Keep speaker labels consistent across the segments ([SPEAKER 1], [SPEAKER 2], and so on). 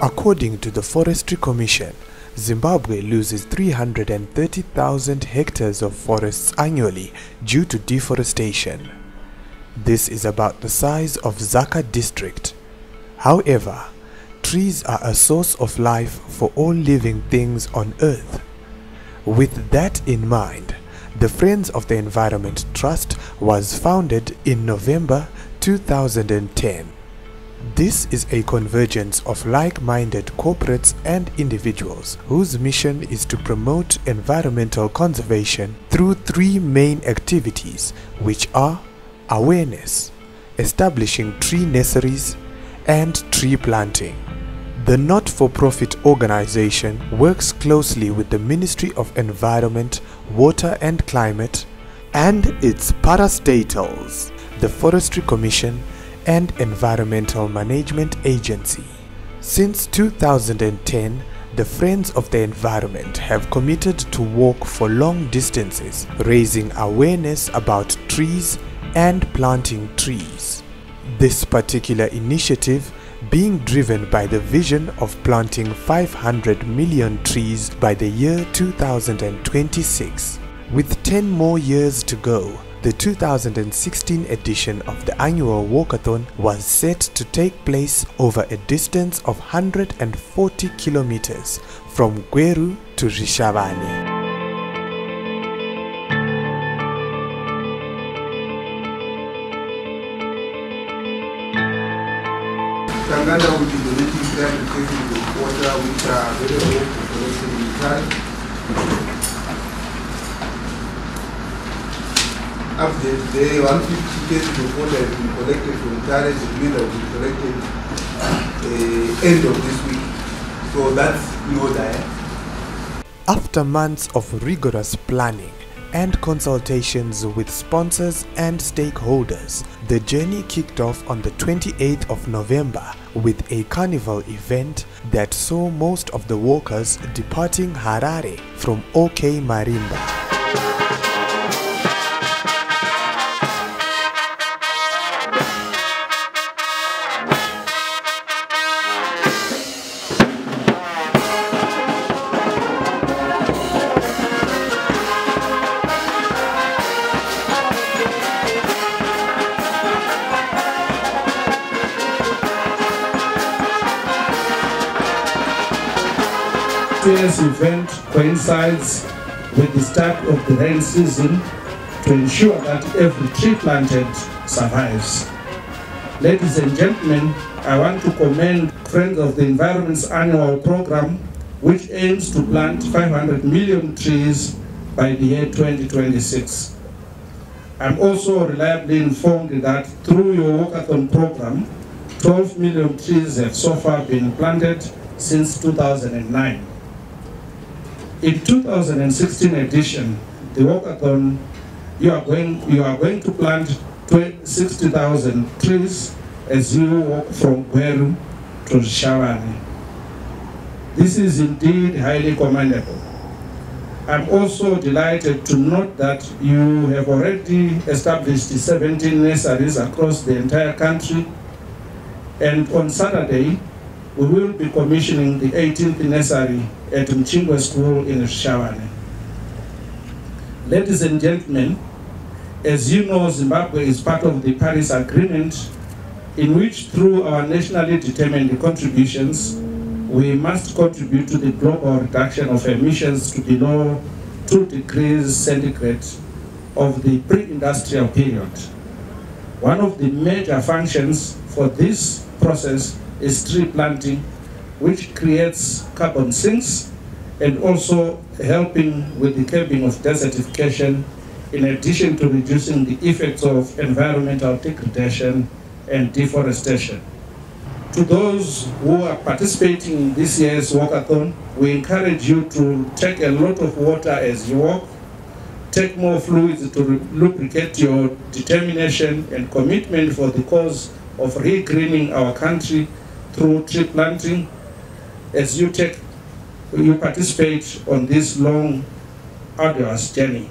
[SPEAKER 1] According to the Forestry Commission, Zimbabwe loses 330,000 hectares of forests annually due to deforestation. This is about the size of Zaka district. However, trees are a source of life for all living things on earth. With that in mind, the Friends of the Environment Trust was founded in November 2010. This is a convergence of like-minded corporates and individuals whose mission is to promote environmental conservation through three main activities, which are awareness, establishing tree nurseries, and tree planting. The not-for-profit organization works closely with the Ministry of Environment, Water and Climate and its parastatals, the Forestry Commission and Environmental Management Agency. Since 2010, the Friends of the Environment have committed to walk for long distances, raising awareness about trees and planting trees. This particular initiative being driven by the vision of planting 500 million trees by the year 2026. With 10 more years to go, the 2016 edition of the annual walkathon was set to take place over a distance of 140 kilometers from Gweru to Zvishavane.
[SPEAKER 2] Uganda will be donating 300 kg of water which are available for collection in time. After today, 150 kg of water has been collected from Tare, the remainder will be collected end of this week. So that's the order.
[SPEAKER 1] After months of rigorous planning and consultations with sponsors and stakeholders, the journey kicked off on the 28th of November with a carnival event that saw most of the walkers departing Harare from OK Marimba.
[SPEAKER 3] This event coincides with the start of the rain season to ensure that every tree planted survives. Ladies and gentlemen, I want to commend Friends of the Environment's annual program, which aims to plant 500 million trees by the year 2026. I'm also reliably informed that through your walkathon program, 12 million trees have so far been planted since 2009. In 2016 edition, the walkathon, you are going to plant 60,000 trees as you walk from Gweru to Zvishavane. This is indeed highly commendable. I'm also delighted to note that you have already established 17 nurseries across the entire country, and on Saturday, we will be commissioning the 18th nursery at Mtshingwe School in Zvishavane. Ladies and gentlemen, as you know, Zimbabwe is part of the Paris Agreement, in which through our nationally determined contributions, we must contribute to the global reduction of emissions to below 2 degrees centigrade of the pre-industrial period. One of the major functions for this process is tree planting, which creates carbon sinks and also helping with the curbing of desertification, in addition to reducing the effects of environmental degradation and deforestation. To those who are participating in this year's walkathon, we encourage you to take a lot of water as you walk, take more fluids to lubricate your determination and commitment for the cause of re-greening our country through tree planting as you participate on this long, arduous journey.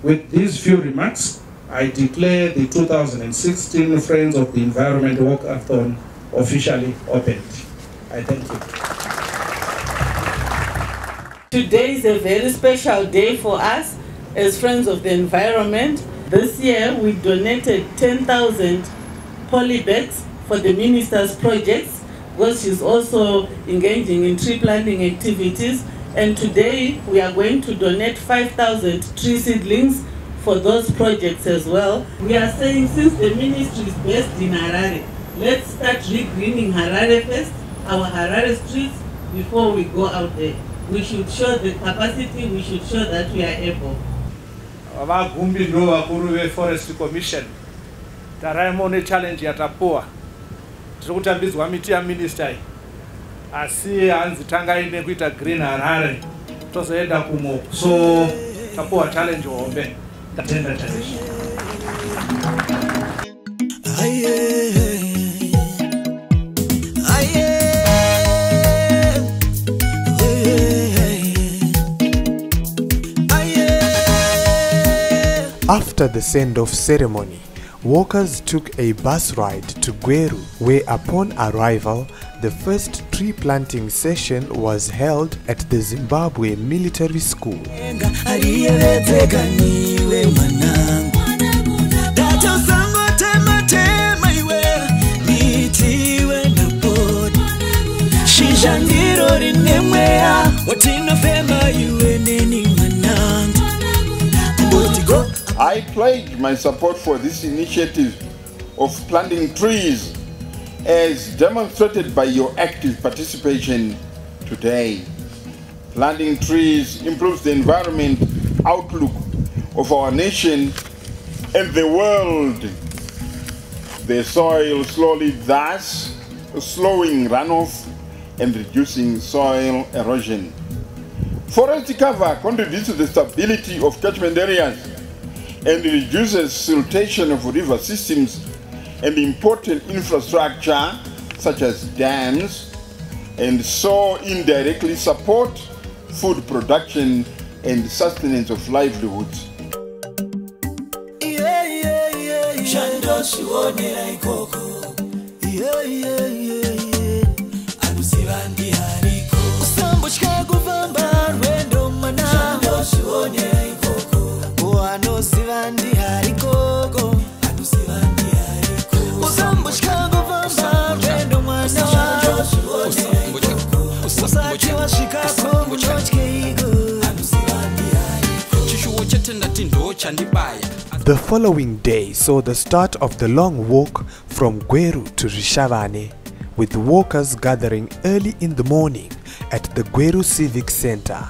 [SPEAKER 3] With these few remarks, I declare the 2016 Friends of the Environment Walkathon officially opened. I thank you.
[SPEAKER 4] Today is a very special day for us as Friends of the Environment. This year we donated 10,000 poly bags for the minister's projects, because she's also engaging in tree planting activities. And today we are going to donate 5,000 tree seedlings for those projects as well. We are saying, since the ministry is based in Harare, let's start re-greening Harare first, our Harare streets, before we go out there. We should show the capacity, we should show that we are able.
[SPEAKER 3] Vagumbi ndo vakuru ve Forest Commission. Taraimone challenge yatapoa. Tikutambidzwa miti ya minister. Asi hanzi tanga ine kuita green Harare. Tozoenda kumo. So tapoa challenge hombe. Tatenda challenge.
[SPEAKER 1] After the send-off ceremony, walkers took a bus ride to Gweru, where upon arrival, the first tree planting session was held at the Zimbabwe Military School.
[SPEAKER 5] I pledge my support for this initiative of planting trees as demonstrated by your active participation today. Planting trees improves the environment outlook of our nation and the world. The soil slowly, thus slowing runoff and reducing soil erosion. Forest cover contributes to the stability of catchment areas and reduces siltation of river systems and important infrastructure such as dams, and so indirectly support food production and sustenance of livelihoods.
[SPEAKER 1] The following day saw the start of the long walk from Gweru to Zvishavane, with walkers gathering early in the morning at the Gweru Civic Center.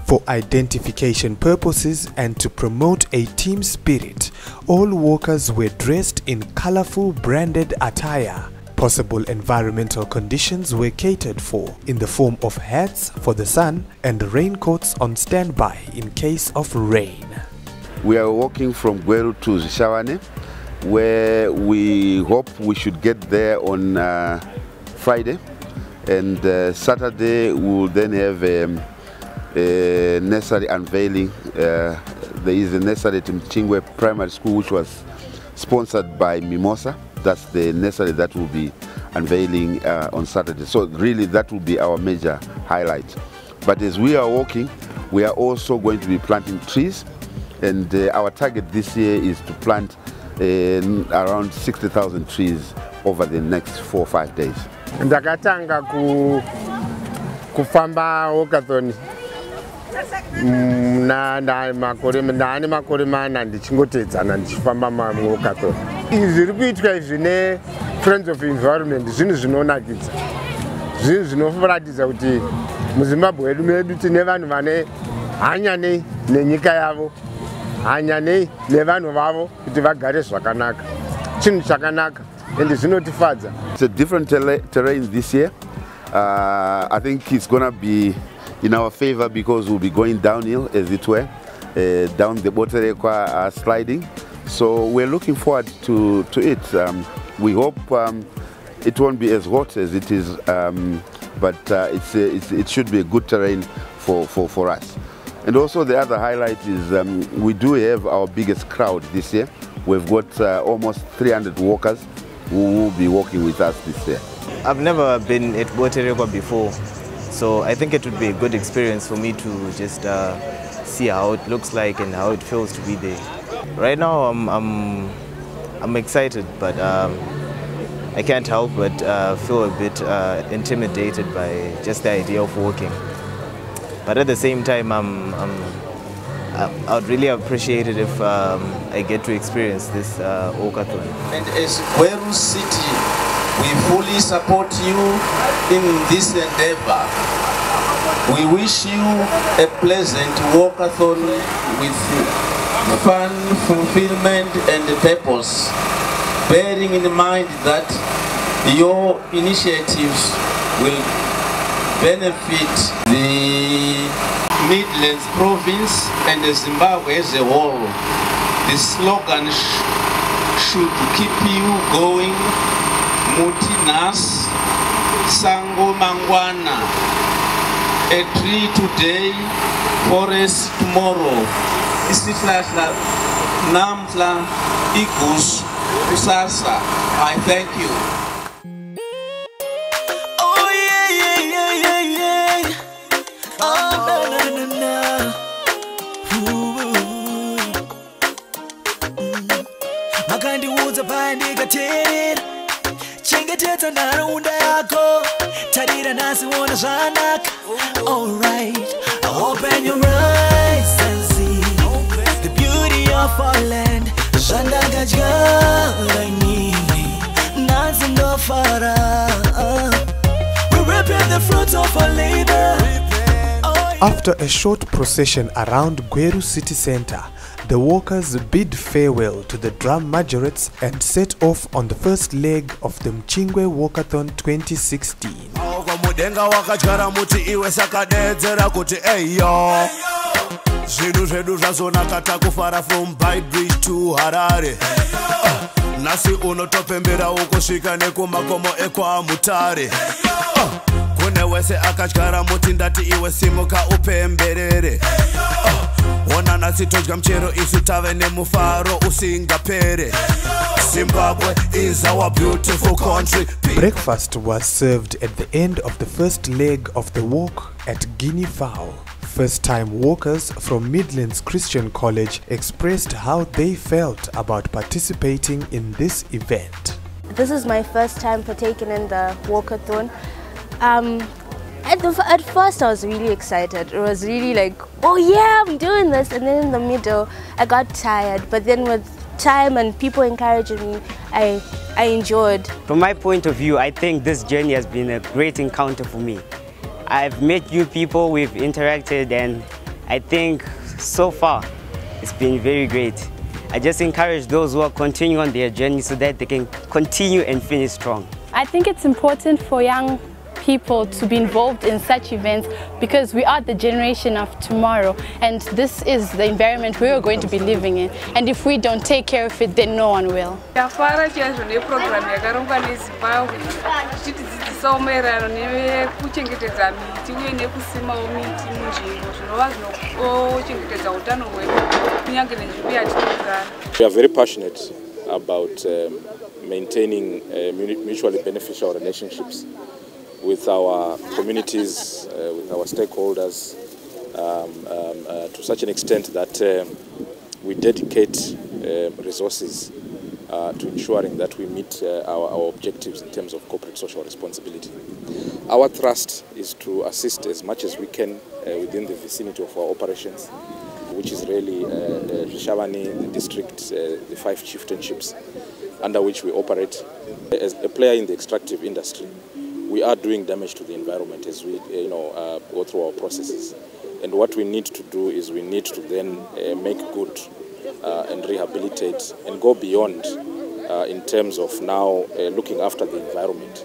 [SPEAKER 1] For identification purposes and to promote a team spirit, all walkers were dressed in colorful branded attire. Possible environmental conditions were catered for in the form of hats for the sun and raincoats on standby in case of rain.
[SPEAKER 6] We are walking from Gweru to Zvishavane, where we hope we should get there on Friday, and Saturday we will then have a nursery unveiling. There is a nursery at Mtshingwe Primary School which was sponsored by Mimosa. That's the nursery that will be unveiling on Saturday. So really that will be our major highlight. But as we are walking, we are also going to be planting trees, and our target this year is to plant around 60,000 trees over the next 4 or 5 days.
[SPEAKER 7] Ndakatanga kufamba walkathon ndane makore mana ndichingotedzana ndichifamba walkathon. Zviri kuitwa zvine Friends of Environment zvinhu zvinonakidza, zvinhu zvinoratidza kuti muZimbabwe medu medu tine vanhu vane hanya nenyika yavo, hanya nevanhu vavo kuti vagare zvakanaka, chinhu chakanaka, ende zvinotifadza.
[SPEAKER 6] It's a different terrain this year. I think it's going to be in our favor because we'll be going downhill, as it were, down the Boterekwa sliding. So we're looking forward to it. We hope it won't be as hot as it is, but it should be a good terrain for us. And also the other highlight is we do have our biggest crowd this year. We've got almost 300 walkers who will be walking with us this year.
[SPEAKER 8] I've never been at Gweru before, so I think it would be a good experience for me to just see how it looks like and how it feels to be there. Right now I'm excited, but I can't help but feel a bit intimidated by just the idea of walking. But at the same time, I would really appreciate it if I get to experience this walkathon.
[SPEAKER 9] And as Gweru City, we fully support you in this endeavor. We wish you a pleasant walkathon with fun, fulfillment and purpose, bearing in mind that your initiatives will benefit the Midlands province and Zimbabwe as a whole. The slogan should keep you going. Muti nas, sango mangwana. A tree today, forest tomorrow. Isihlahla namhla igus kusasa. I thank you.
[SPEAKER 10] Alright, open your eyes and see the beauty of our land. We reap the fruits of our labor.
[SPEAKER 1] After a short procession around Gweru city center, the walkers bid farewell to the drum majorettes and set off on the first leg of the Mtshingwe Walkathon 2016.
[SPEAKER 10] From Bite Bridge to Harare. Nasi unotopembera ukosvika nekumakomo ekwa Mutare. Kune wese akadyara muti ndati iwe simuka upemberere. Ona nasi todya mchero isu tave nemufaro usingapere. Zimbabwe is our beautiful country.
[SPEAKER 1] Breakfast was served at the end of the first leg of the walk at Guinea Fowl. First-time walkers from Midlands Christian College expressed how they felt about participating in this event.
[SPEAKER 11] This is my first time partaking in the walkathon. At first I was really excited. It was really like, oh yeah, I'm doing this. And then in the middle, I got tired. But then with time and people encouraging me, I enjoyed.
[SPEAKER 12] From my point of view, I think this journey has been a great encounter for me. I've met new people, we've interacted, and I think so far it's been very great. I just encourage those who are continuing on their journey so that they can continue and finish strong.
[SPEAKER 13] I think it's important for young people to be involved in such events because we are the generation of tomorrow, and this is the environment we are going to be living in, and if we don't take care of it, then no one will.
[SPEAKER 14] We are very passionate about maintaining mutually beneficial relationships with our communities, with our stakeholders, to such an extent that we dedicate resources to ensuring that we meet our objectives in terms of corporate social responsibility. Our thrust is to assist as much as we can within the vicinity of our operations, which is really Zvishavane, the district, the 5 chieftainships under which we operate. As a player in the extractive industry, we are doing damage to the environment as we go through our processes. And what we need to do is we need to then make good and rehabilitate and go beyond in terms of now looking after the environment.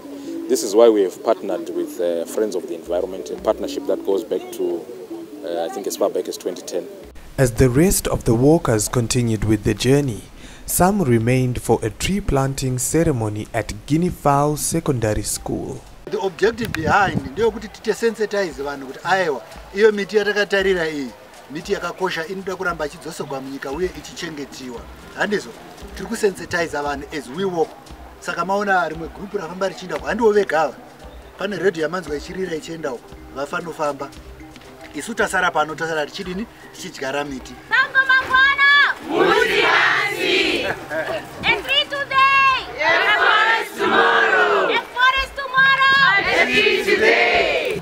[SPEAKER 14] This is why we have partnered with Friends of the Environment, a partnership that goes back to, I think, as far back as 2010.
[SPEAKER 1] As the rest of the walkers continued with the journey, some remained for a tree planting ceremony at Guinea Fowl Secondary School.
[SPEAKER 15] The objective behind ndeyokuti tite sensitize vanhu kuti aiwa iyo miti yatakatarira iyi miti yakakosha inoda kuramba ichidzosogwa munyika uye ichichengetiwa. Handizvo tiri kusensitize vanhu as we walk saka maona rimwe group rafamba richienda uko handiwo vegava pane redhi yamanzwa ichirira ichienda uko vafanofamba isu tasara pano tasara tichidini tichidyara miti
[SPEAKER 10] Sango mangwana muti hansi a tree today a forest tomorrow a forest tomorrow a tree today.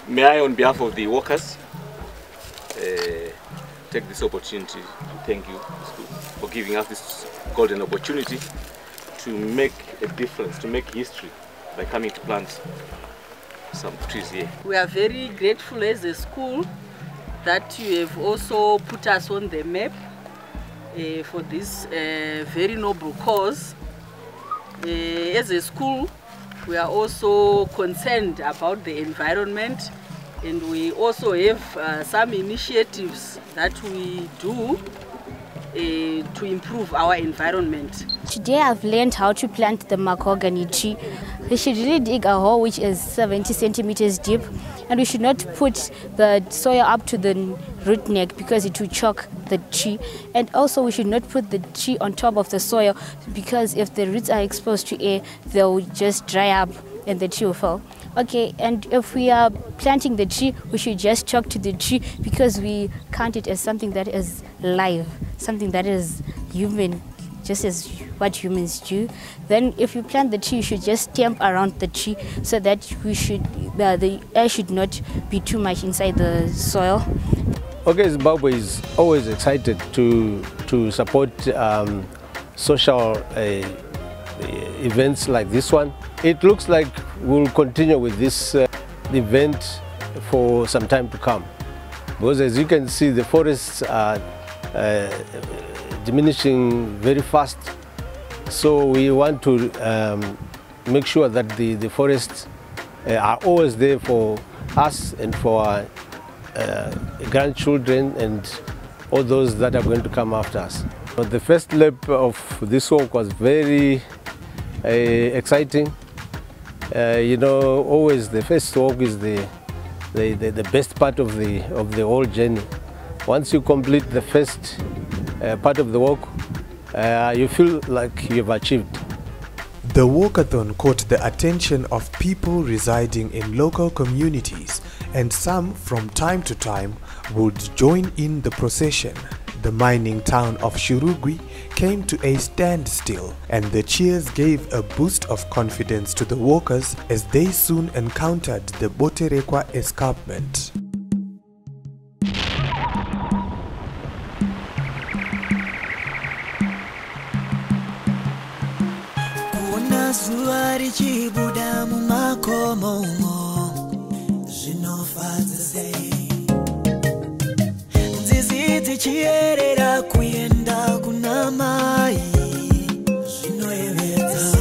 [SPEAKER 16] May I, on behalf of the workers, take this opportunity to thank you for giving us this golden opportunity to make a difference, to make history by coming to plant some trees here.
[SPEAKER 17] We are very grateful as a school that you have also put us on the map for this very noble cause. As a school, we are also concerned about the environment, and we also have some initiatives that we do to improve our environment.
[SPEAKER 18] Today I've learned how to plant the mahogany tree. We should really dig a hole which is 70 centimeters deep, and we should not put the soil up to the root neck because it will choke the tree. And also we should not put the tree on top of the soil because if the roots are exposed to air, they will just dry up and the tree will fall. Okay, and if we are planting the tree, we should just talk to the tree because we count it as something that is live, something that is human, just as what humans do. Then if you plant the tree, you should just stamp around the tree so that we should, the air should not be too much inside the soil.
[SPEAKER 19] Okay, Zimbabwe is always excited to support social events like this one. It looks like we'll continue with this event for some time to come, because as you can see, the forests are diminishing very fast. So we want to make sure that the forests are always there for us and for our grandchildren and all those that are going to come after us. But the first lap of this walk was very exciting. You know, always the first walk is the best part of the whole journey. Once you complete the first part of the walk, you feel like you've achieved.
[SPEAKER 1] The walkathon caught the attention of people residing in local communities, and some from time to time would join in the procession. The mining town of Shurugwi came to a standstill, and the cheers gave a boost of confidence to the walkers as they soon encountered the Boterekwa escarpment.
[SPEAKER 10] Chierera kuyenda kuna mai zvinoyevedza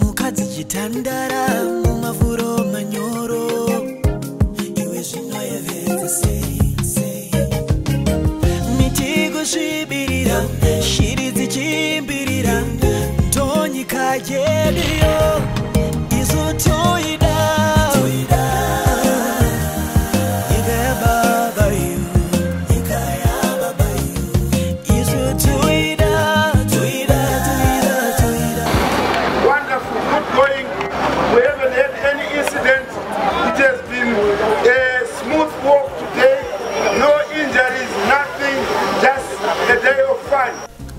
[SPEAKER 10] mukadzi chitandara mumavhuro manyoro iwe zvinoyevedza sei miti kusvibirira shiri dzichimbirira ndonyika yeduyo izotoida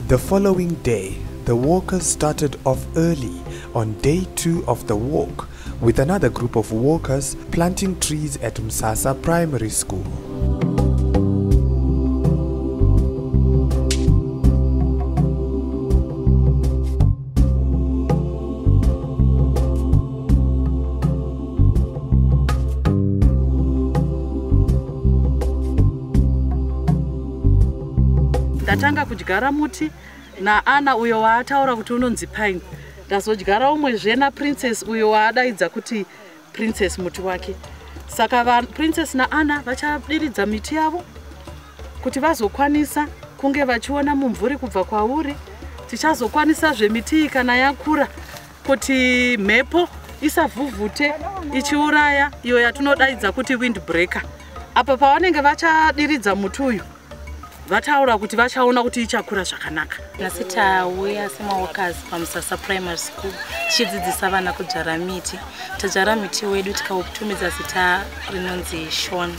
[SPEAKER 1] The following day, the walkers started off early on day 2 of the walk with another group of walkers planting trees at Msasa Primary School.
[SPEAKER 17] Ndatanga kudyara muti na Ana uyo waataura kuti unonzi pine. Ndazodyara umwe zvena Princess uyo waadaidza kuti Princess muti wake. Saka Princess na Ana vachadiridza miti yavo kuti vazokwanisa kunge vachiona mumvuri kubva kwauri. Tichazokwanisa zvemiti kana yakura kuti mhepo isavhuvhute ichiuraya iyo yatinodaidza kuti windbreaker. Apa pavanenge vachadiridza muti uyu vataura kuti vachaona kuti ichakura zvakanaka.
[SPEAKER 20] Nhasi tauya semaworkers pamusasa primary school tichidzidzisa vana kudzvara miti. Tadzvara miti wedu tikautumidza zita rinonzi Shon.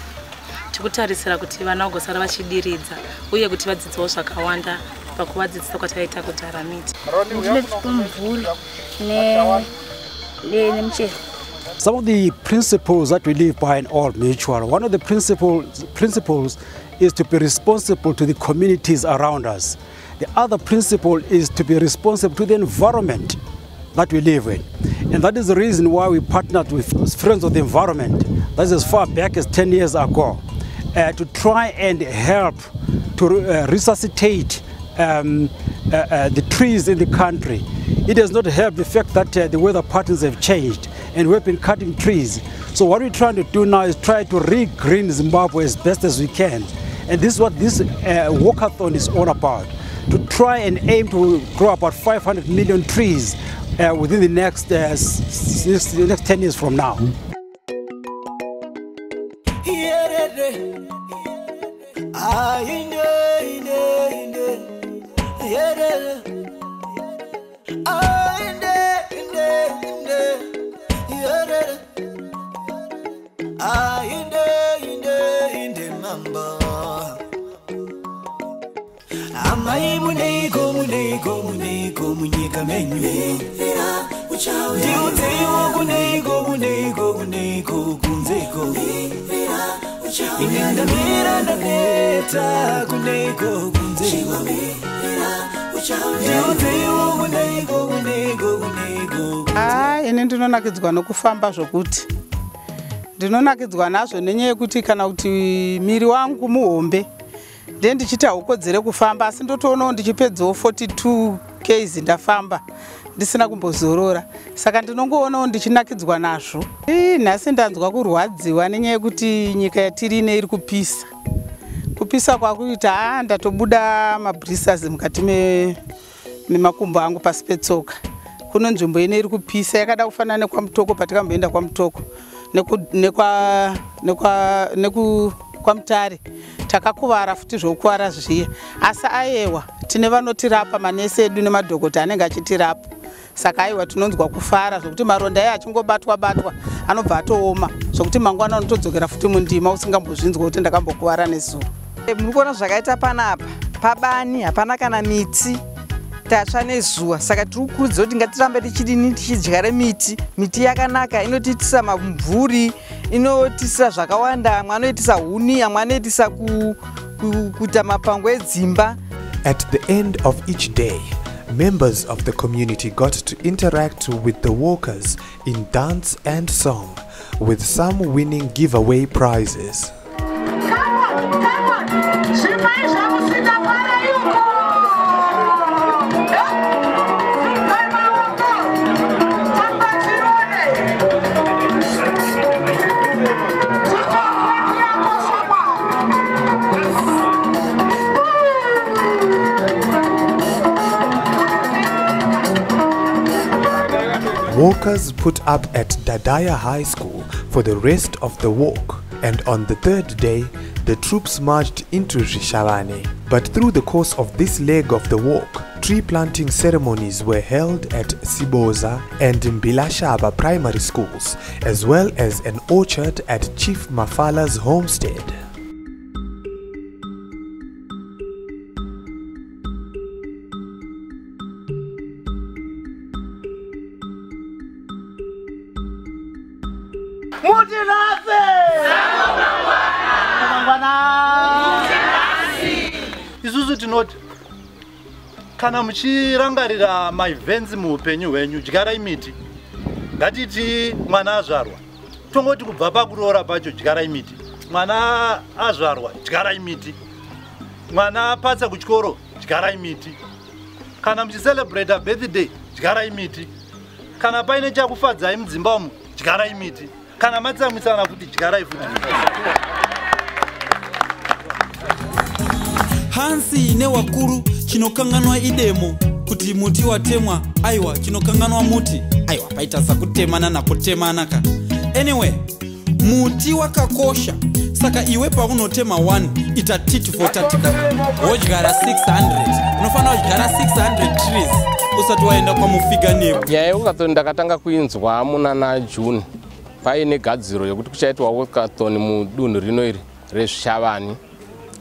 [SPEAKER 20] Tikutarisira kuti vana vagosara vachidiridza uye kuti vadzidzewo zvakawanda pakuvadzidzisa kwataita kudzvara miti.
[SPEAKER 21] Some of the principles that we live by in Old Mutual, one of the principles is to be responsible to the communities around us. The other principle is to be responsible to the environment that we live in. And that is the reason why we partnered with Friends of the Environment, that is as far back as 10 years ago, to try and help to resuscitate the trees in the country. It does not help the fact that the weather patterns have changed and we've been cutting trees. So what we're trying to do now is try to re-green Zimbabwe as best as we can. And this is what this walkathon is all about, to try and aim to grow about 500 million trees within the next 10 years from now.
[SPEAKER 22] Ine ndinonakidzwa nokufamba zvokuti ndinonakidzwa nazvo nenyaya yekuti kana kuti miri wangu muhombe ndiye ndichita hukodzere kufamba asi ndotoonawo ndichipedzawo 42 km ndafamba ndisina kumbozorora saka ndinongoonawo ndichinakidzwa nazvo. Nhasi ndanzwa kurwadziwa nenyaya yekuti nyika yatiri ine iri kupisa. Kupisa kwakuita ndatobuda mabrisas mukati memakumbo angu pasi petsoka. Kuno nzvimbo ine iri kupisa yakada kufanana nekwaMutoko patikamboenda kwaMutoko kwa Mutare takakuvara futi zvokuvara zviya asi aiwa tine vanotirapa manesi edu nemadhokota anenge achitirapa saka aiwa tinonzwa kufara zvokuti maronda aya achingobatwa anobva atooma zvokuti mangwana unotodzokera futi mundima usingambozvinzwa kuti ndakambokuvara nezuva.
[SPEAKER 23] Muri kuona zvakaita panapa pabani hapana kana miti tatsva nezuva saka tiri kukurudzira kuti ngatirambe tichidyara miti yakanaka inotiitisa mabvuri inotiitisa zvakawanda amwe anoitisa huni amwe anoitisa kuita mapango edzimba.
[SPEAKER 1] At the end of each day, members of the community got to interact with the walkers in dance and song, with some winning giveaway prizes. Walkers put up at Dadaya High School for the rest of the walk, and on the third day, the troops marched into Zvishavane. But through the course of this leg of the walk, tree planting ceremonies were held at Siboza and Mbilashaba primary schools, as well as an orchard at Chief Mafala's homestead.
[SPEAKER 24] Isusu tinoti kana muchirangarira maevents muupenyu hwenyu dyarai miti. Ngatiti mwana azvarwa tongoti kubva pakuroora pacho dyarai miti. Mwana azvarwa dyarai miti. Mwana apatsa kuchikoro dyarai miti. Kana muchicelebrate birthday dyarai miti. Kana paine chakufadzai mudzimba umu dyarai miti. Kana matsamwisana kuti dyarai futi.
[SPEAKER 25] Hansi newakuru chinokanganwa idemo kuti muti watemwa aiwa chinokanganwa muti aiwa paita sakutemana nakutemanaka. Anyway, muti wakakosha. Saka iwe paunotema 1 ita tit for tatika. Wodyara 600. Unofana wodyara 600 trees. Usati waenda kwa Mtshingwe.
[SPEAKER 2] Nyaya Walkathon ndakatanga kuinzwa muna June. Paine gadziro yokuti kuchaitwa Walkathon mudunhu rino iri reZvishavane.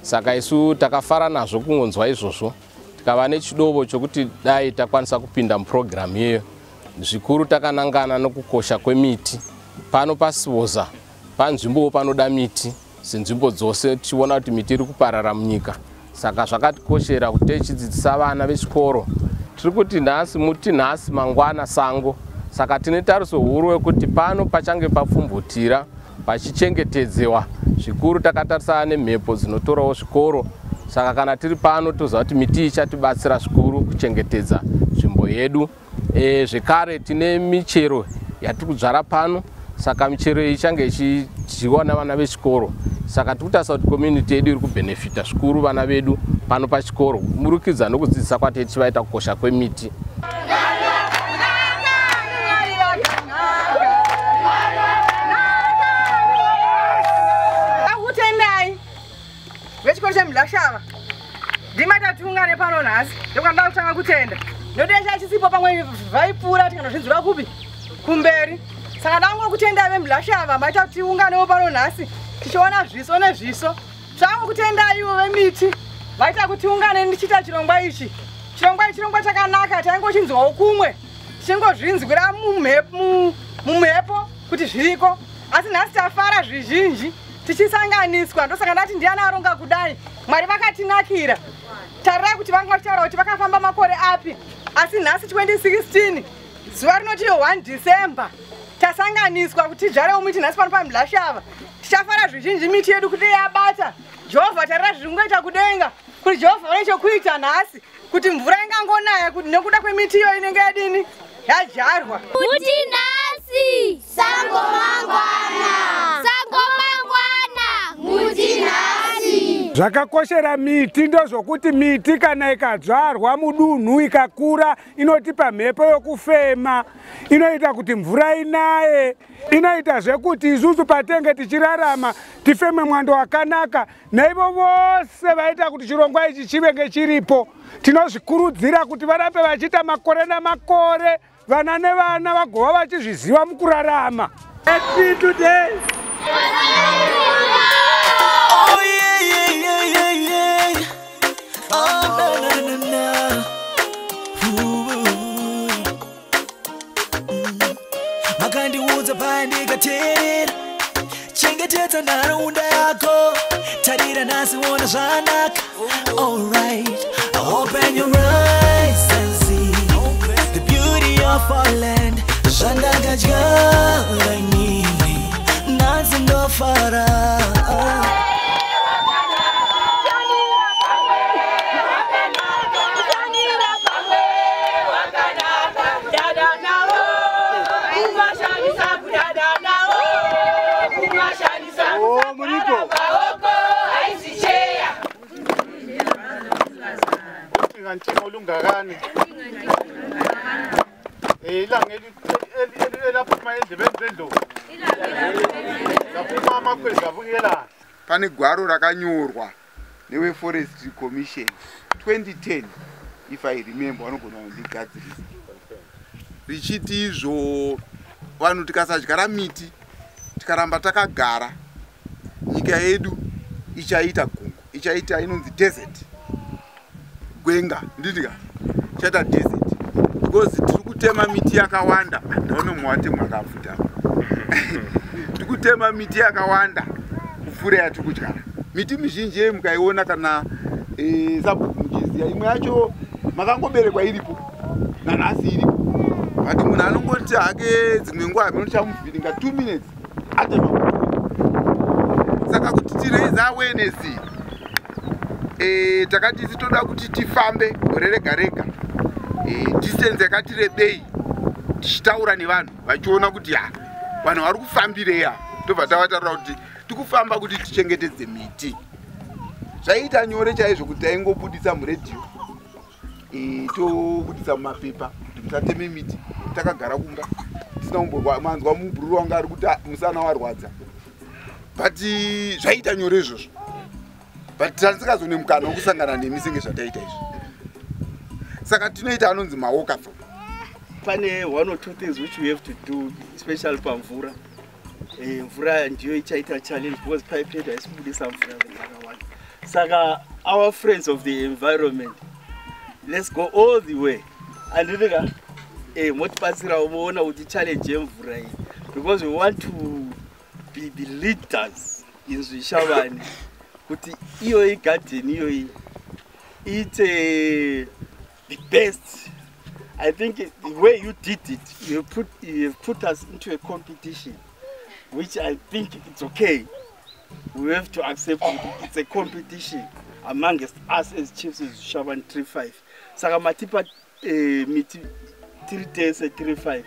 [SPEAKER 2] Saka isu takafara nazvo kungonzwa izvozvo. Tikava nechidovo chokuti dai takwanisa kupinda muprogram yeyo. Zvikuru takanangana nokukosha kwemiti. Pano pasiboza panzvimbo panoda miti senzvimbo dzose tichiona kuti miti iri kuparara munyika. Saka zvakatikoshera kuti tichidzidzisa vana vechikoro. Tiri kuti nhasi muti nhasi mangwana sango. Saka tine tariso huru yekuti pano pachange papfumvutira pachichengetedzewa. Zvikuru takatarisana nemhepo dzinotorawo zvikoro. Saka kana tiri pano toziva kuti miti ichatibatsira zvikuru kuchengetedza nzvimbo yedu. Zvekare tine michero yatiri kudzvara pano. Saka michero ichange ichidyiwa navana vechikoro. Saka tikutarisa kuti community yedu iri kubenefita zvikuru vana vedu pano pachikoro. Murikidza nokudzidzisa kwati tichivaita kukosha kwemiti.
[SPEAKER 3] Vechikoro cheMtshingwe ndimata tiungane pano nhasi ndokanda kutanga kutenda ndodesha chisipo pamwe vaipfuura tikanozvinzwira kupi kumberi. Saka ndangu kutenda veMtshingwe maita kuti tiunganewo pano nhasi tichiona zviso nezviso. Zvangu kutenda ivo vemiti vaita kuti tiungane ndichita chirongwa ichi. Chirongwa chakanaka taingochinzwawo kumwe tichingozvinzwira mumhepo kuti zviriko. Asi nhasi tafara zvizhinji tichisanganiswa. Ndosaka ndati ndiana aronga kudai Mwari vakatinakira. Tarira kuti vanga vachitaura kuti vakafamba makore api. Asi nhasi 2016 zuva rinoti 1 December tasanganiswa kuti tijarewo miti nhasi pano paMtshingwe. Tichafara zvizhinji miti yedu kuti yabata. Jehovha tarira zviringoita kudenga kuti Jehovha vane chokuita nhasi kuti mvura ingangonaya kuti nekuda kwemiti iyo inenge yadini yadyarwa.
[SPEAKER 10] Muti nhasi sango mangwana. Sango mangwana muti nhasi.
[SPEAKER 4] Zvakakoshera miti ndozvokuti miti kana ikadzvarwa mudunhu ikakura inotipa mhepo yokufema, inoita kuti mvura inaye, inoita zvekuti isusu patenge tichirarama tifeme mwando wakanaka. Naivo vose vaita kuti chirongwa ichi chivenge chiripo tinozvikurudzira kuti varambe vachiita makore namakore, vana nevana vagova vachizviziva mukurarama. Happy today.
[SPEAKER 5] Oh yeah, yeah, yeah, yeah, yeah. Oh na na na. Makandiudza pandikateerera, chengetedza nharaunda yako, tarira nhasi ona zvanaka. Alright, open your eyes and see the beauty of our land. Zvandakadyara inini nhasi ndofara.
[SPEAKER 24] Ngantinga olungakani ilanga elaphuma endlebeni zendlovu laphuma amakhwezi abukelana.
[SPEAKER 6] Pane gwaro rakanyorwa newe-Forestry Commission 2010 if I remember, vanogona kundigadzirisa richiti izvo vanhu tikasadyara miti tikaramba takagara nyika yedu ichaita gungu, ichaita inonzi desert. Gwenga ndidika chata desert because tiri kutema miti yakawanda. Ndaona mwate mwakafuta tiri kutema miti yakawanda kupfuura yatiri kudyara. Miti mizhinji mukaiona kana sabhuku muchiziya imwe yacho makangoberekwa iripo nanhasi iripo, but munhu anongoti hake dzimwe nguva minotichamuvhiringa 2 minutes atema. Saka kuti tiraise awareness takati toda kuti tifambe gore rega rega distance yakati rebei tichitaura nevanhu vachiona kuti vanhu vari kufambireya, tobva tavataura kuti tikufamba kuti tichengetedze miti. Zvaita nyore chaizvo kuti taingobudisa muredhiyo tobudisa mumapepa kuti musateme miti takagara kumba tisina kumbomanzwa mubhururu wanga ari kuti musana warwadza.
[SPEAKER 7] but zvaita nyore izvozvo but tasikazone mukana wokusangana nemi senge zvataita izvi saka tinoita anonzi mawalkathon.
[SPEAKER 8] Pane one or two things which we have to do, especially pamvura. Mvura ndiyo ichaita challenge because pipe haisibudisa mvura zvakawanda. Saka our friends of the environment, let's go all the way. Andika motibatsira umoona kuti challenge yemvura iyi because we want to be the leaders in Zvishavane. Kuti iyo garden iyo it's the best. I think the way you did it, you have put us into a competition, which I think it's okay. We have to accept it. It's a competition amongst us as chiefs of Zvishavane 3-5. Saka matipa miti 3 days at 3-5.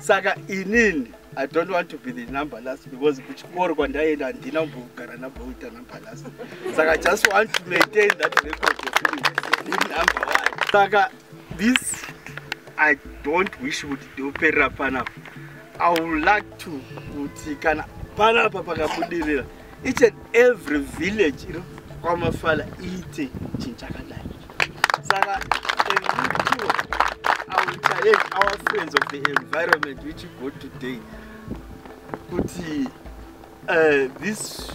[SPEAKER 8] Saka in I don't want to be the number last because Gweru kwandaenda ndinambogara naboita number last. Saka I just want to maintain that record of being number 1. Saka this I don't wish would do pera panapa. I would like to kana panapa pakabudirira. Each and every village, you know, kwamafala ite chinchakadai. Saka I will challenge our friends of the environment which you go today. Kuti this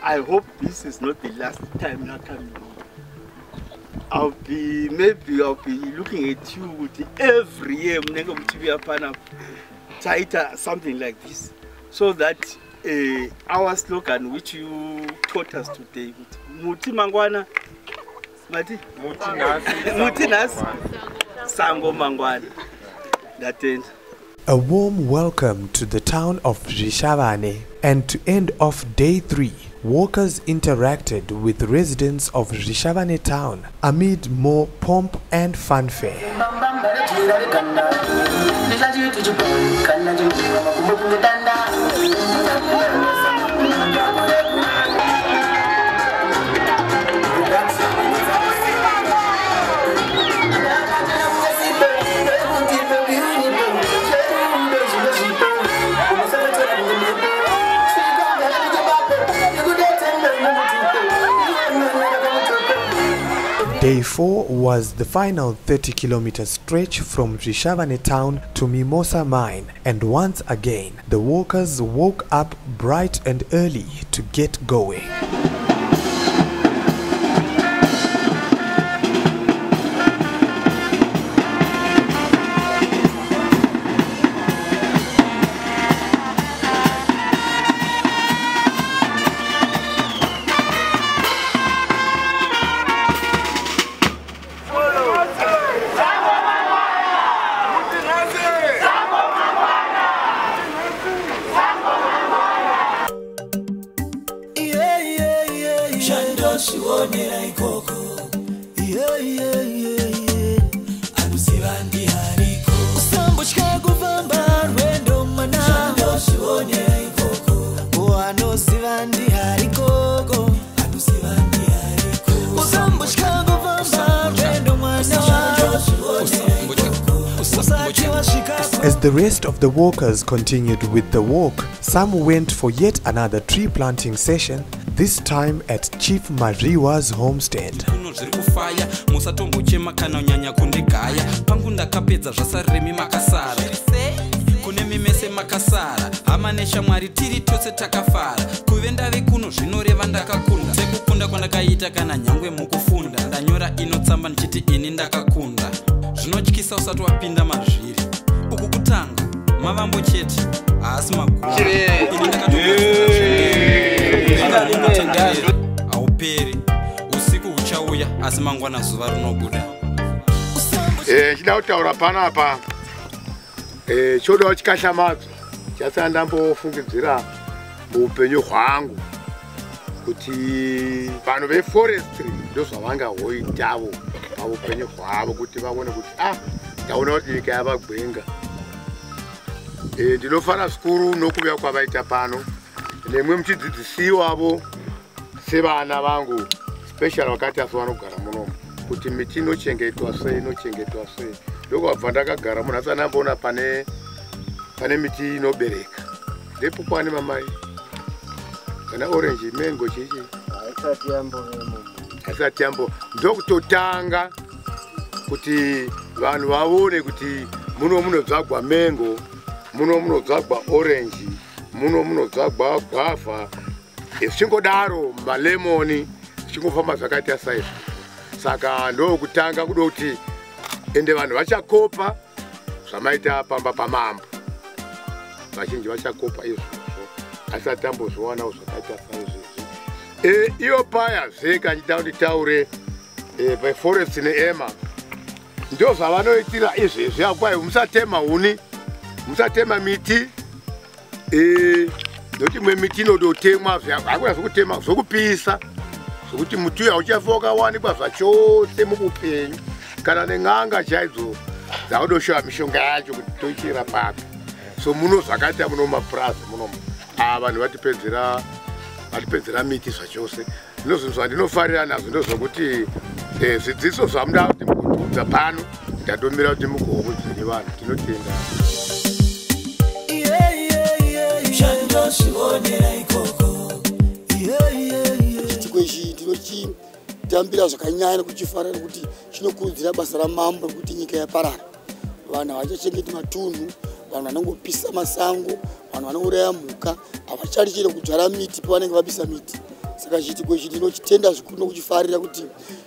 [SPEAKER 8] I hope this is not the last time not coming. I'll be looking at you with every year something like this, so that our slogan which you taught us today, Muti Mangwana, Mati Muti Nas Sango Mangwana. That ends.
[SPEAKER 1] A warm welcome to the town of Zvishavane, and to end off day 3, walkers interacted with residents of Zvishavane town amid more pomp and fanfare. Day 4 was the final 30-kilometer stretch from Zvishavane town to Mimosa mine, and once again the walkers woke up bright and early to get going. As the rest of the walkers continued with the walk, some went for yet another tree planting session, this time at Chief Mariwa's homestead.
[SPEAKER 25] Mavambo cheti asi makuru auperi usiku uchauya asi mangwana zuva rinobuda.
[SPEAKER 7] Chida kutaura panapa chodawo chikashamadzo chasanga ndambofungidzira muupenyu hwangu kuti vanhu veforestry ndozvavangahoitavo paupenyu hwavo kuti vaone kuti taona kuti nyika yavagwenga. Ndinofara zvikuru nokuuya kwavaita pano nemwe muchidzidzisiwavo sevana vangu special vakati asi vanogara munomu kuti miti inochengetwa sei inochengetwa sei. Ndokubva ndakagara munhu asi andamboona pane miti inobereka. Ndipo pane mamai kana orange mango chichi asati yambo ndokutotanga kuti vanhu vaone kuti muno munodzagwa mango, muno munodzagwa orange, muno munodzagwa guava, zvichingodaro malemoni zvichingofamba zvakaita saizvo. Saka ndokutanga kuda kuti ende vanhu vachakopa zvamaita pamba pamambo, vazhinji vachakopa izvozvo asati tambozvionawo zvakaita saizvozvi. Iyo paya zveka ndida kuti taure paforest neema ndio zvavanoitira izvezvi akwayo, musatema huni, musatema miti, nokuti mwe miti inototemwa hakuna zvokutema zvokupisa, zvokuti muti uyu hauchafa wakawanikwa zvachose mukupenyu, kana nen'anga chaidzo dzakudoshowa mishonga yacho kuti toichera papi. So muno zvakaita muno mapurazi muno vanhu vatipedzera miti zvachose. Ndino zvinhu zvandinofarira nazvo ndozvokuti zvidzidzo zvamuda kuti mukutiudza pano ndatomira kuti mukuhomedzere vanhu. Tinotenda.
[SPEAKER 9] Chitiko ichi ndinochitambira zvakanyanya kuchifarira kuti chinokurudzira basa ramambo kuti nyika yaparara. Vanhu havachachengeti matunhu, vanhu vanongopisa masango, vanhu vanouraya mhuka, havachari chero kudzvara miti pavanenge vapisa miti. Saka chitiko ichi ndinochitenda zvikuru nokuchifarira kuti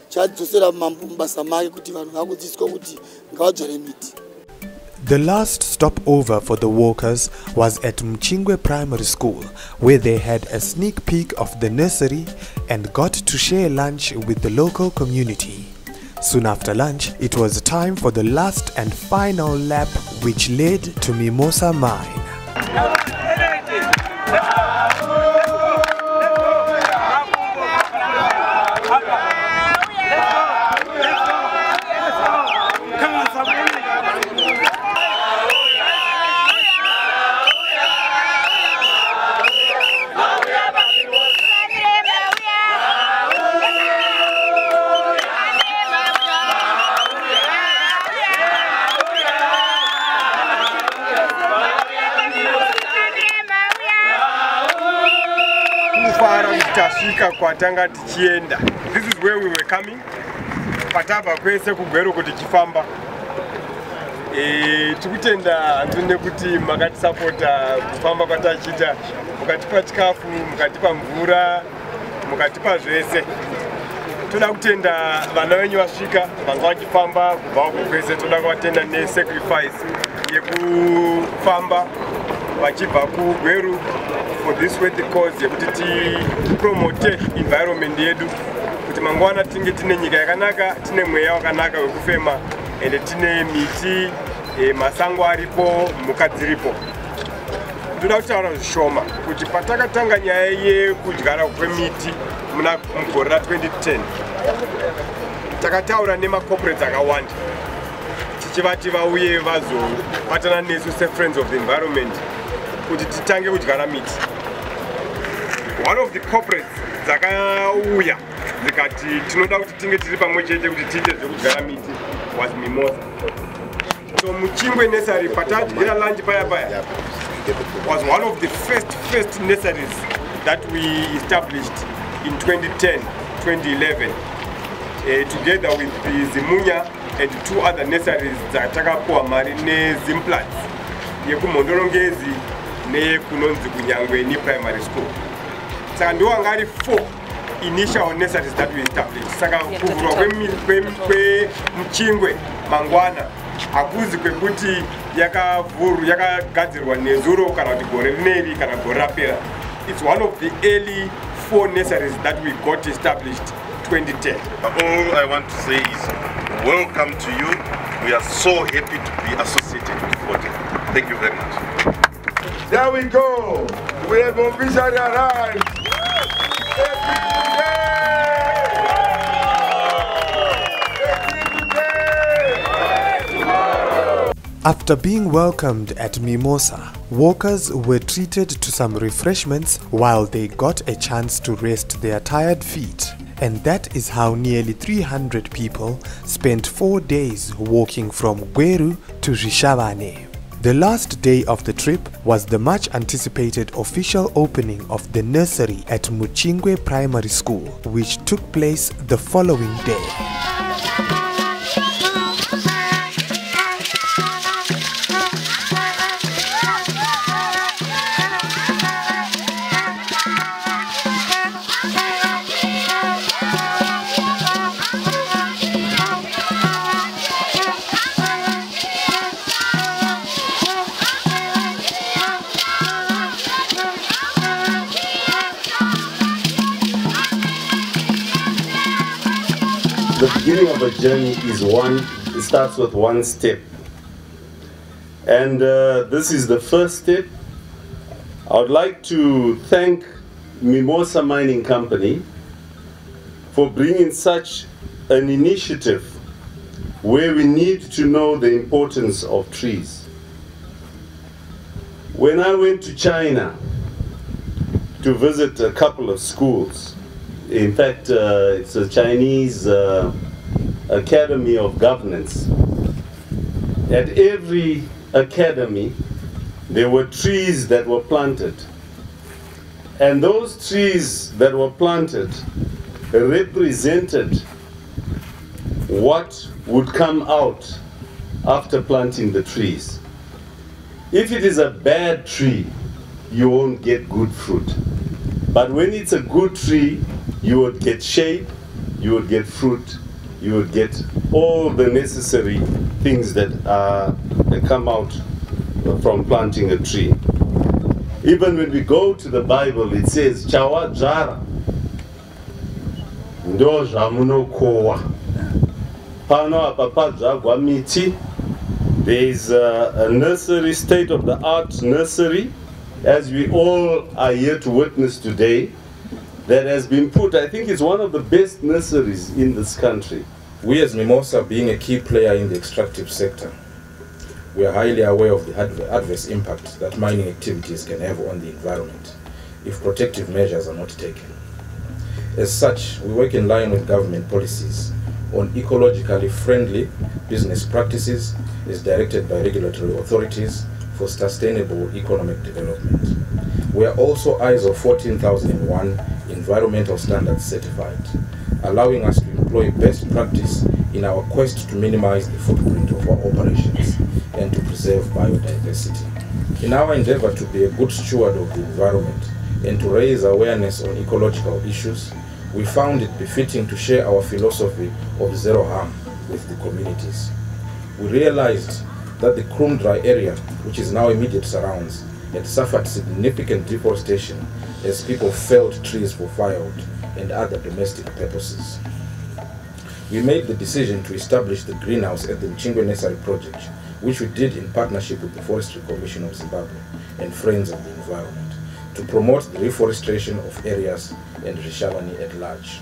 [SPEAKER 9] chadzosera mambo mubasa make kuti vanhu vakudzidziswa kuti ngavadzvare miti.
[SPEAKER 1] The last stopover for the walkers was at Mtshingwe Primary School, where they had a sneak peek of the nursery and got to share lunch with the local community. Soon after lunch, it was time for the last and final lap, which led to Mimosa Mine.
[SPEAKER 11] Tasvika kwatanga tichienda. This is where we were coming. Patabva kwese kuGweru kuti tichifamba. Tikutenda nzvine kuti makatisapota kufamba kwatachiita, mukatipa chikafu, mukatipa mvura, mukatipa zvese. Toda kutenda vana venyu vasvika, vanga vachifamba kubva uko kwese. Toda kuvatenda nesacrifice yekufamba vachibva kuGweru for this worthy cause yekuti tipromote environment yedu, kuti mangwana tinge tine nyika yakanaka, tine mweya wakanaka wekufema, ende tine miti, masango aripo, mhuka dziripo. Toda kutaura zvishoma kuti patakatanga nyaya yekudyara kwemiti muna mugore ra2010 takataura nemacorporates akawanda tichivati vauye vazobatana nesu se-friends of the environment kuti titange kudyara miti. One of the corporates dzakauya dzikati tinoda kuti tinge tiri pamwe chete kuti tiite zvekudyara miti was Mimosa. So Mtshingwe nursery patadyira lunch paya was one of the first nurseries that we established in 2010, 2011, together with the Zimunya and 2 other nurseries dzatakapuwa mari neZimplats yekumhondorongezi neyekunonzi kuNyangweni primary school. Saka ndo anga ari 4 initial nurseries that we established. Saka kuvhurwa kweMtshingwe mangwana hakuzi kwekuti yakagadzirwa nezuro kana kuti gore rineri kana gore rapera. It's one of the early 4 nurseries that we got established 2010.
[SPEAKER 12] All I want to say is welcome to you. We are so happy to be associated with Forte. Thank you very much.
[SPEAKER 7] There we go. We have officially arrived.
[SPEAKER 1] After being welcomed at Mimosa, walkers were treated to some refreshments while they got a chance to rest their tired feet. And that is how nearly 300 people spent 4 days walking from Gweru to Zvishavane. The last day of the trip was the much anticipated official opening of the nursery at Mtshingwe Primary School, which took place the following day.
[SPEAKER 13] The beginning of a journey is it starts with one step. And this is the first step. I would like to thank Mimosa Mining Company for bringing such an initiative where we need to know the importance of trees. When I went to China to visit a couple of schools, in fact, it's a Chinese Academy of Governance. At every academy, there were trees that were planted. And those trees that were planted represented what would come out after planting the trees. If it is a bad tree, you won't get good fruit. But when it's a good tree, you would get shape, you would get fruit, you would get all the necessary things that come out from planting a tree. Even when we go to the Bible, it says, Chawa jara, ndo jamuno kowa. Pano apapa jagwa miti. There is a nursery, state-of-the-art nursery, as we all are here to witness today, that has been put, I think it's one of the best nurseries in this country.
[SPEAKER 14] We as Mimosa, being a key player in the extractive sector, we are highly aware of the adverse impact that mining activities can have on the environment if protective measures are not taken. As such, we work in line with government policies on ecologically friendly business practices as directed by regulatory authorities for sustainable economic development. We are also ISO 14001 environmental standards certified, allowing us to employ best practice in our quest to minimize the footprint of our operations and to preserve biodiversity. In our endeavor to be a good steward of the environment and to raise awareness on ecological issues, we found it befitting to share our philosophy of zero harm with the communities. We realized that the Krumdry area, which is now immediate surrounds, had suffered significant deforestation as people felled trees for firewood and other domestic purposes. We made the decision to establish the greenhouse at the Mtshingwe Nursery project, which we did in partnership with the Forestry Commission of Zimbabwe and Friends of the Environment, to promote the reforestation of areas and Zvishavane at large.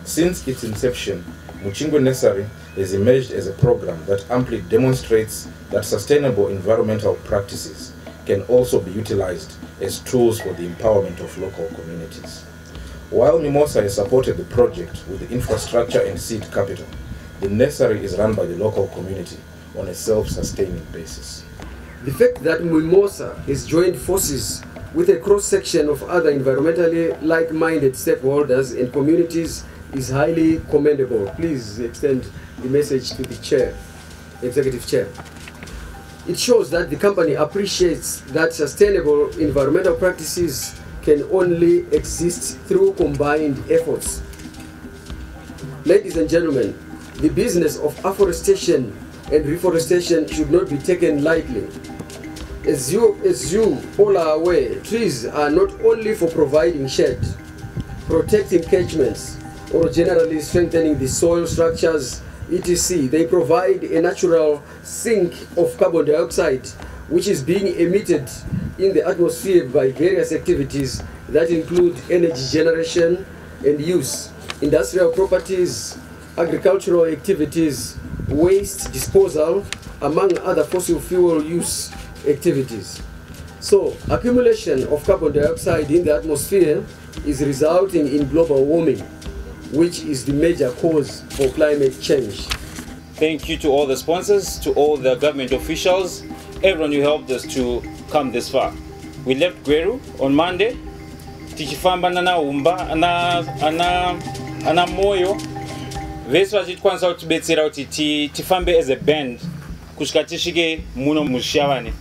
[SPEAKER 14] Since its inception, Mtshingwe Nursery has emerged as a program that amply demonstrates that sustainable environmental practices can also be utilized as tools for the empowerment of local communities. While Mimosa has supported the project with the infrastructure and seed capital, the nursery is run by the local community on a self-sustaining basis.
[SPEAKER 15] The fact that Mimosa has joined forces with a cross-section of other environmentally like-minded stakeholders and communities is highly commendable. Please extend the message to the chair, executive chair. It shows that the company appreciates that sustainable environmental practices can only exist through combined efforts. Ladies and gentlemen, the business of afforestation and reforestation should not be taken lightly. As you all are aware, trees are not only for providing shade, protecting catchments, or generally strengthening the soil structures, etc. They provide a natural sink of carbon dioxide, which is being emitted in the atmosphere by various activities that include energy generation and use, industrial properties, agricultural activities, waste disposal, among other fossil fuel use activities. So, accumulation of carbon dioxide in the atmosphere is resulting in global warming, which is the major cause for climate change.
[SPEAKER 16] Thank you to all the sponsors, to all the government officials, everyone who helped us to come this far. We left Gweru on Monday. Tichifamba na umba ana moyo. Vese vachikwanisa kutibetsera kuti tifambe as a band kusvika tisvike muno Mtshingwe.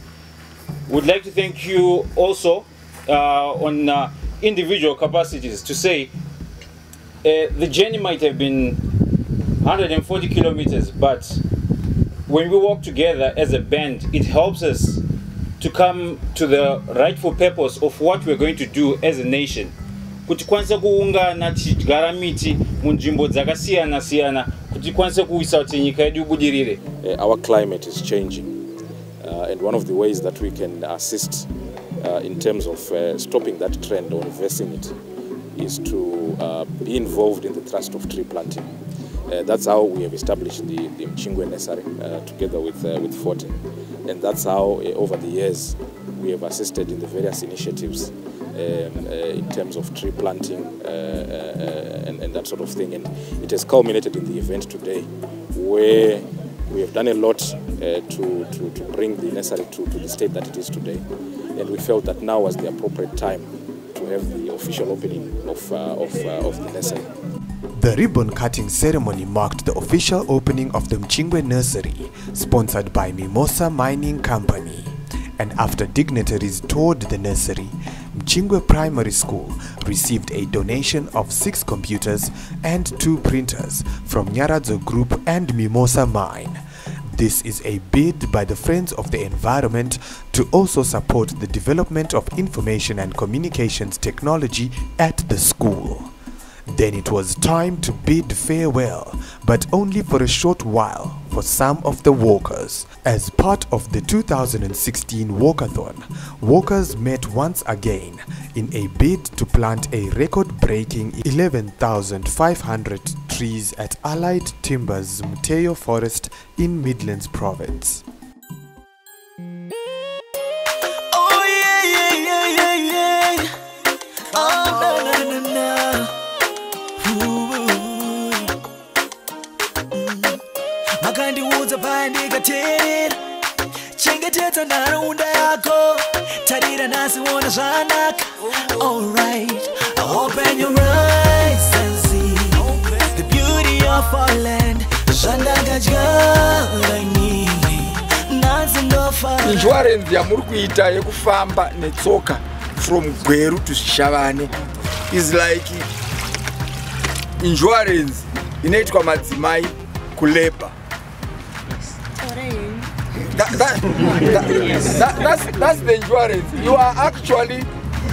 [SPEAKER 16] Would like to thank you also on individual capacities to say the journey might have been 140 kilometers, but when we work together as a band, it helps us to come to the rightful purpose of what we're going to do as a nation. Kuti kwanza kuungana tichigara miti munzvimbo dzakasiyana siyana kuti kwanza kuisa kuti nyika yedu ibudirire.
[SPEAKER 14] Our climate is changing, and one of the ways that we can assist in terms of stopping that trend or reversing it is to be involved in the thrust of tree planting. That's how we have established the Mtshingwe nursery together with Fortin, and that's how over the years we have assisted in the various initiatives in terms of tree planting and that sort of thing. And it has culminated in the event today, where we have done a lot to bring the nursery to the state that it is today. And we felt that now was the appropriate time to have the official opening of the nursery.
[SPEAKER 1] The ribbon-cutting ceremony marked the official opening of the Mtshingwe Nursery, sponsored by Mimosa Mining Company. And after dignitaries toured the nursery, Mtshingwe Primary School received a donation of 6 computers and 2 printers from Nyaradzo Group and Mimosa Mine. This is a bid by the Friends of the Environment to also support the development of information and communications technology at the school. Then it was time to bid farewell, but only for a short while for some of the walkers. As part of the 2016 Walkathon, walkers met once again in a bid to plant a record-breaking 11,500 trees at Allied Timbers Mteo Forest in Midlands Province.
[SPEAKER 5] Oh yeah, yeah, yeah, yeah, yeah. Oh na na na na. Makandiudza pandikateerera, chengetedza nharaunda yako, tarira nhasi ona zvanaka. Alright, open your eyes and see the beauty of our land. Zvandakadyara inini nhasi ndofara.
[SPEAKER 17] Insurance yamuri kuita yekufamba netsoka from Gweru to Zvishavane is like insurance inoitwa madzimai kuleba. That's the insurance. You are actually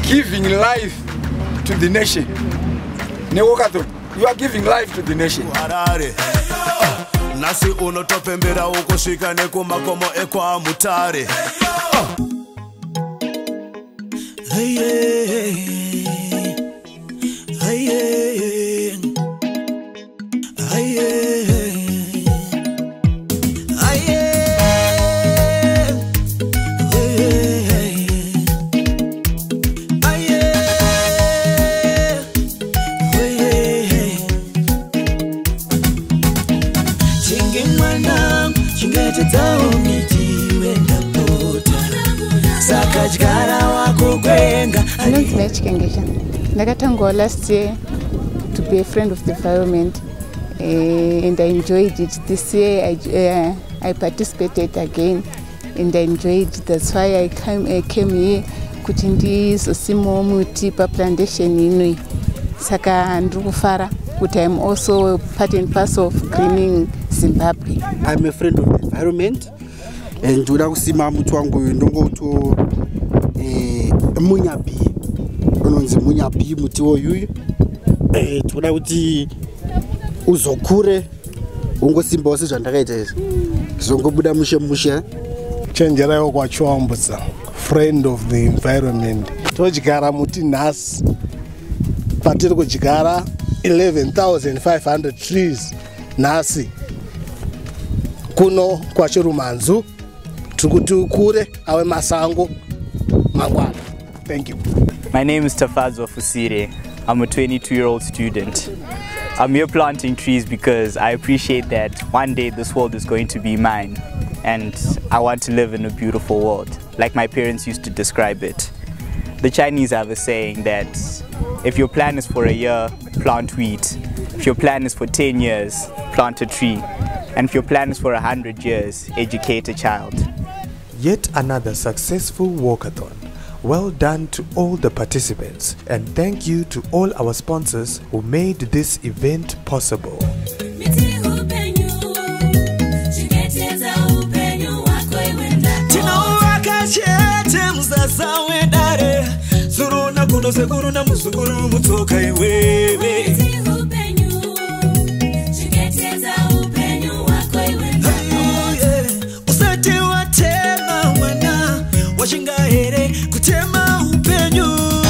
[SPEAKER 17] giving life to the nation. You are giving life to the nation.
[SPEAKER 18] Nasi unotopembera ukosvika nekumakomo ekwa Mutare. Hey, hey, hey, hey, hey,
[SPEAKER 22] Ndakatangawo last year to be a friend of the environment, and I enjoyed it. This year I participated again and I enjoyed it. That's why I came here kuti ndizosimawo muti paplantation inoi. Saka ndiri kufara kuti I'm also part and parcel of greening Zimbabwe.
[SPEAKER 19] I'm a friend of the environment and ndoda kusima muti wangu uyu ndongouto munyabi. Unonzi munyabi muti uyu. Toda kuti uzokure ungosimbawo sezvandakaita izvi. Zvongobuda mushe.
[SPEAKER 20] Chenjerayo kwachiwambutsa, friend of the environment. Todyara muti nhasi. Patiri kudyara 11,500 trees nhasi. Kuno kwachirumanzu tikuti ukure awe masango mangwana. Thank you.
[SPEAKER 26] My name is Tafazwa Fusire. I'm a 22-year-old student. I'm here planting trees because I appreciate that one day this world is going to be mine. and I want to live in a beautiful world, like my parents used to describe it. The Chinese have a saying that if your plan is for a year, plant wheat. If your plan is for 10 years, plant a tree. And if your plan is for 100 years, educate a child.
[SPEAKER 1] Yet another successful walkathon. Well done to all the participants, and thank you to all our sponsors who made this event possible.
[SPEAKER 5] Washinga here kutema upenyu